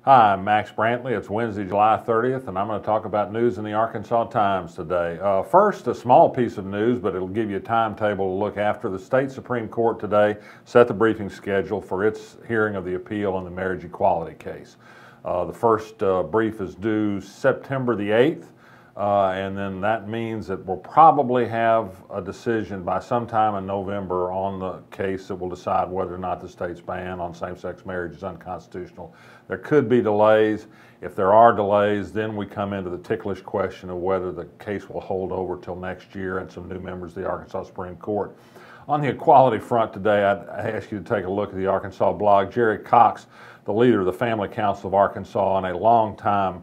Hi, I'm Max Brantley. It's Wednesday, July 30th, and I'm going to talk about news in the Arkansas Times today. First, a small piece of news, but it'll give you a timetable to look after. The state Supreme Court today set the briefing schedule for its hearing of the appeal in the marriage equality case. The first brief is due September the 8th. And then that means that we'll probably have a decision by sometime in November on the case that will decide whether or not the state's ban on same-sex marriage is unconstitutional. There could be delays. If there are delays, then we come into the ticklish question of whether the case will hold over till next year and some new members of the Arkansas Supreme Court. On the equality front today, I'd ask you to take a look at the Arkansas blog. Jerry Cox, the leader of the Family Council of Arkansas and a long-time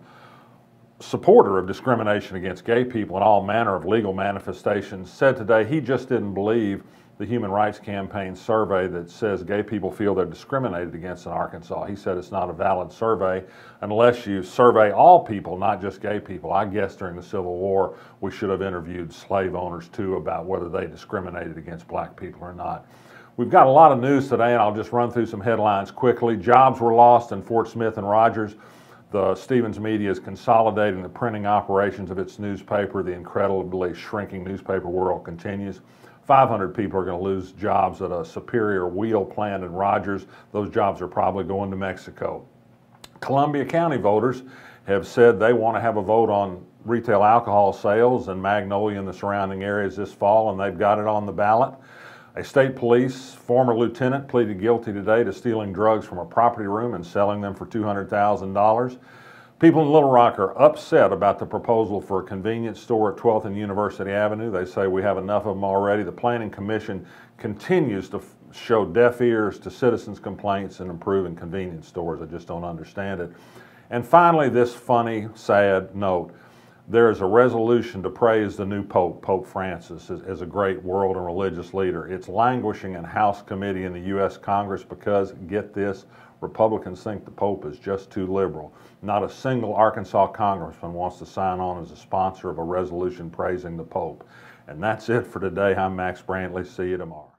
supporter of discrimination against gay people and all manner of legal manifestations, said today he just didn't believe the Human Rights Campaign survey that says gay people feel they're discriminated against in Arkansas. He said it's not a valid survey unless you survey all people, not just gay people. I guess during the Civil War we should have interviewed slave owners too about whether they discriminated against black people or not. We've got a lot of news today, and I'll just run through some headlines quickly. Jobs were lost in Fort Smith and Rogers. The Stevens Media is consolidating the printing operations of its newspaper. The incredibly shrinking newspaper world continues. 500 people are going to lose jobs at a Superior wheel plant in Rogers. Those jobs are probably going to Mexico. Columbia County voters have said they want to have a vote on retail alcohol sales in Magnolia and the surrounding areas this fall, and they've got it on the ballot. A state police former lieutenant pleaded guilty today to stealing drugs from a property room and selling them for $200,000. People in Little Rock are upset about the proposal for a convenience store at 12th and University Avenue. They say we have enough of them already. The Planning Commission continues to show deaf ears to citizens' complaints and improving convenience stores. I just don't understand it. And finally, this funny, sad note. There is a resolution to praise the new Pope, Pope Francis, as a great world and religious leader. It's languishing in House Committee in the U.S. Congress because, get this, Republicans think the Pope is just too liberal. Not a single Arkansas congressman wants to sign on as a sponsor of a resolution praising the Pope. And that's it for today. I'm Max Brantley. See you tomorrow.